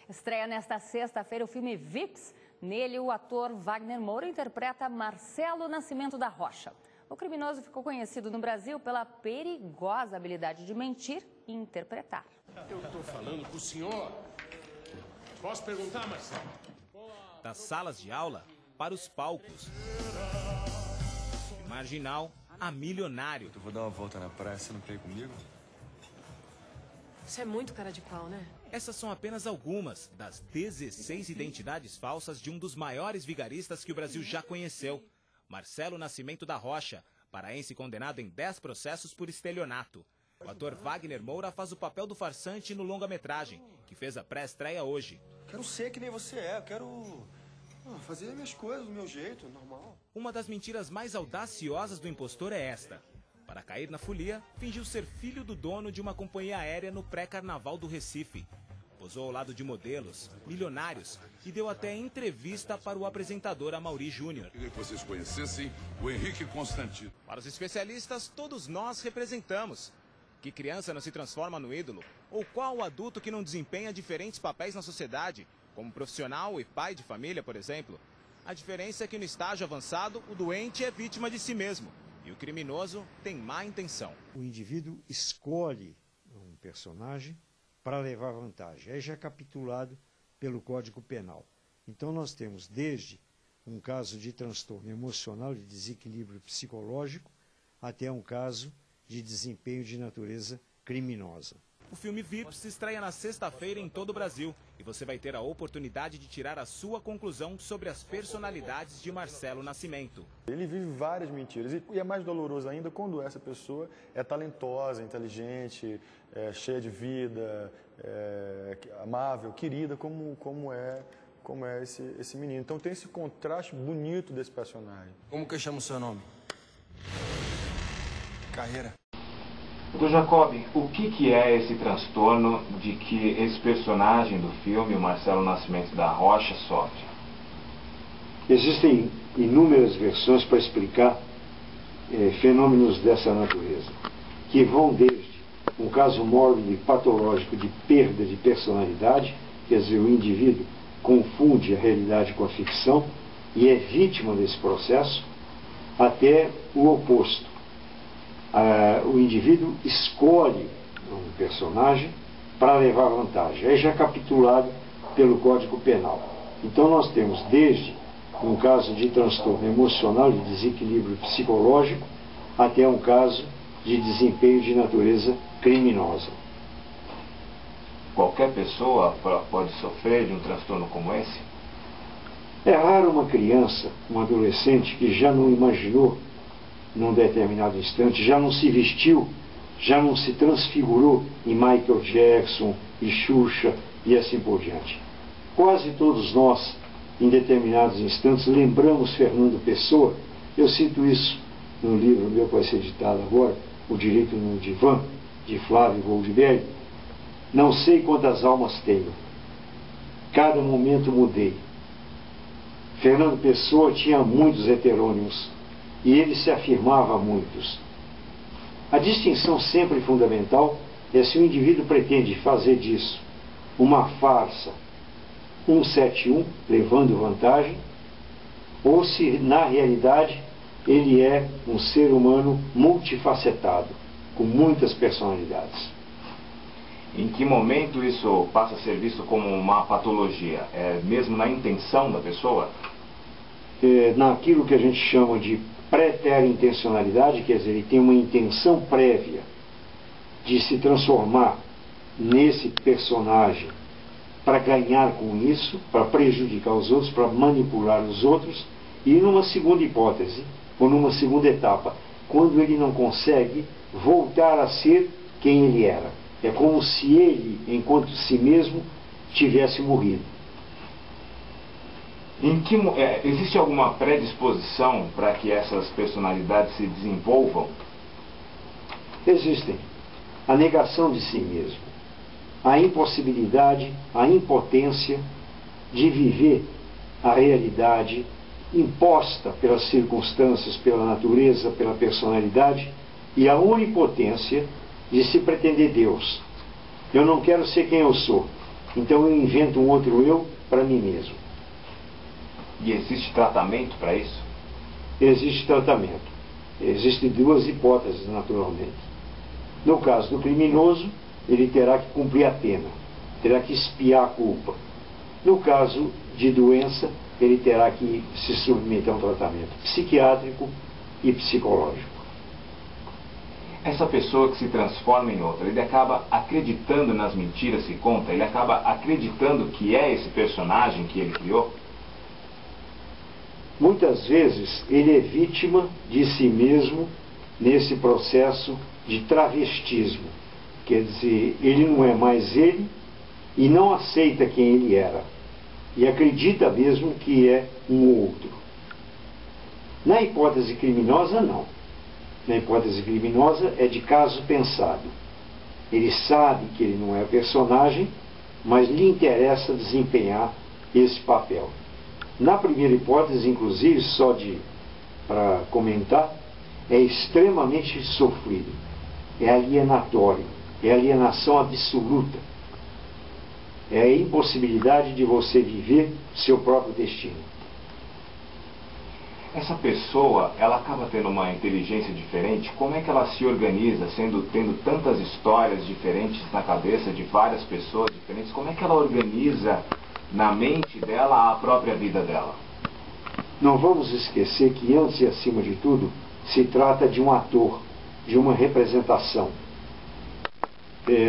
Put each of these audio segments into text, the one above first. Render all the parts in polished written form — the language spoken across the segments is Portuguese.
Estreia nesta sexta-feira o filme VIPs. Nele, o ator Wagner Moura interpreta Marcelo Nascimento da Rocha. O criminoso ficou conhecido no Brasil pela perigosa habilidade de mentir e interpretar. Eu estou falando com o senhor. Posso perguntar, Marcelo? Das salas de aula para os palcos. De marginal a milionário. Eu vou dar uma volta na praia, você não quer ir comigo? Você é muito cara de pau, né? Essas são apenas algumas das 16 identidades falsas de um dos maiores vigaristas que o Brasil já conheceu. Marcelo Nascimento da Rocha, paraense condenado em 10 processos por estelionato. O ator Wagner Moura faz o papel do farsante no longa-metragem, que fez a pré-estreia hoje. Quero ser que nem você é, eu quero fazer minhas coisas do meu jeito, normal. Uma das mentiras mais audaciosas do impostor é esta. Para cair na folia, fingiu ser filho do dono de uma companhia aérea no pré-carnaval do Recife. Posou ao lado de modelos, milionários e deu até entrevista para o apresentador Amaury Júnior. Queria que vocês conhecessem o Henrique Constantino. Para os especialistas, todos nós representamos. Que criança não se transforma no ídolo? Ou qual adulto que não desempenha diferentes papéis na sociedade, como profissional e pai de família, por exemplo? A diferença é que no estágio avançado, o doente é vítima de si mesmo e o criminoso tem má intenção. O indivíduo escolhe um personagem para levar vantagem. Aí já é capitulado pelo Código Penal. Então nós temos desde um caso de transtorno emocional, de desequilíbrio psicológico, até um caso de desempenho de natureza criminosa. O filme VIPs estreia na sexta-feira em todo o Brasil e você vai ter a oportunidade de tirar a sua conclusão sobre as personalidades de Marcelo Nascimento. Ele vive várias mentiras e é mais doloroso ainda quando essa pessoa é talentosa, inteligente, cheia de vida, amável, querida, como é esse menino. Então tem esse contraste bonito desse personagem. Como que eu chamo o seu nome? Carreira. Doutor Jacob, o que é esse transtorno de que esse personagem do filme, o Marcelo Nascimento da Rocha, sofre? Existem inúmeras versões para explicar fenômenos dessa natureza, que vão desde um caso mórbido e patológico de perda de personalidade, quer dizer, o indivíduo confunde a realidade com a ficção e é vítima desse processo, até o oposto. O indivíduo escolhe um personagem para levar vantagem. Aí já é capitulado pelo Código Penal. Então nós temos desde um caso de transtorno emocional, de desequilíbrio psicológico, até um caso de desempenho de natureza criminosa. Qualquer pessoa pode sofrer de um transtorno como esse? É raro uma criança, um adolescente que já não imaginou num determinado instante, já não se vestiu, já não se transfigurou em Michael Jackson e Xuxa e assim por diante. Quase todos nós, em determinados instantes, lembramos Fernando Pessoa. Eu cito isso no livro meu que vai ser editado agora, O Direito no Divã, de Flávio Goldberg. Não sei quantas almas tenho, cada momento mudei. Fernando Pessoa tinha muitos heterônimos, e ele se afirmava a muitos. A distinção sempre fundamental é se o indivíduo pretende fazer disso uma farsa 171, levando vantagem, ou se, na realidade, ele é um ser humano multifacetado, com muitas personalidades. Em que momento isso passa a ser visto como uma patologia? É mesmo na intenção da pessoa? Naquilo que a gente chama de preterintencionalidade, quer dizer, ele tem uma intenção prévia de se transformar nesse personagem para ganhar com isso, para prejudicar os outros, para manipular os outros, e numa segunda hipótese, ou numa segunda etapa, quando ele não consegue voltar a ser quem ele era. É como se ele, enquanto si mesmo, tivesse morrido. Existe alguma predisposição para que essas personalidades se desenvolvam? Existem. A negação de si mesmo, a impossibilidade, a impotência de viver a realidade imposta pelas circunstâncias, pela natureza, pela personalidade, e a onipotência de se pretender Deus. Eu não quero ser quem eu sou, Então eu invento um outro eu para mim mesmo. E existe tratamento para isso? Existe tratamento. Existem duas hipóteses, naturalmente. No caso do criminoso, ele terá que cumprir a pena, terá que expiar a culpa. No caso de doença, ele terá que se submeter a um tratamento psiquiátrico e psicológico. Essa pessoa que se transforma em outra, ele acaba acreditando nas mentiras que conta? Ele acaba acreditando que é esse personagem que ele criou? Muitas vezes ele é vítima de si mesmo nesse processo de travestismo. Quer dizer, ele não é mais ele e não aceita quem ele era. E acredita mesmo que é um outro. Na hipótese criminosa, não. Na hipótese criminosa é de caso pensado. Ele sabe que ele não é personagem, mas lhe interessa desempenhar esse papel. Na primeira hipótese, inclusive, para comentar, é extremamente sofrido. É alienatório. É alienação absoluta. É a impossibilidade de você viver seu próprio destino. Essa pessoa, ela acaba tendo uma inteligência diferente? Como é que ela se organiza, tendo tantas histórias diferentes na cabeça de várias pessoas diferentes? Como é que ela organiza na mente dela a própria vida dela? Não vamos esquecer que, antes e acima de tudo, se trata de um ator, de uma representação.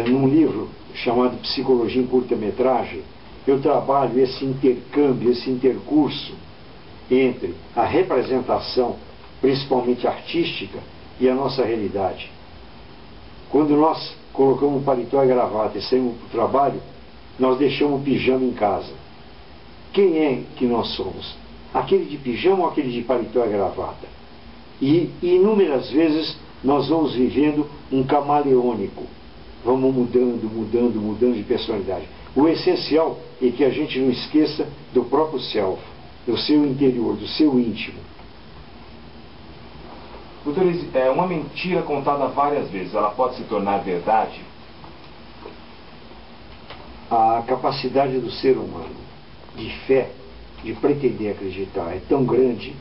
Num livro chamado Psicologia em Curta-Metragem, eu trabalho esse intercâmbio, esse intercurso entre a representação, principalmente artística, e a nossa realidade. Quando nós colocamos paletó e gravata e saímos para o trabalho, nós deixamos o pijama em casa. Quem é que nós somos? Aquele de pijama ou aquele de paletó e gravata? E inúmeras vezes nós vamos vivendo um camaleônico. Vamos mudando de personalidade. O essencial é que a gente não esqueça do próprio self, do seu interior, do seu íntimo. Doutor, uma mentira contada várias vezes, ela pode se tornar verdade? A capacidade do ser humano de fé, de pretender acreditar, é tão grande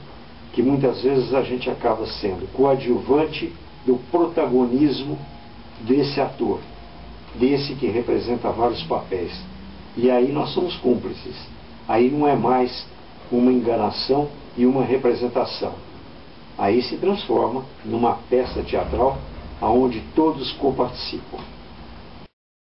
que muitas vezes a gente acaba sendo coadjuvante do protagonismo desse ator, desse que representa vários papéis. E aí nós somos cúmplices. Aí não é mais uma enganação e uma representação. Aí se transforma numa peça teatral onde todos coparticipam.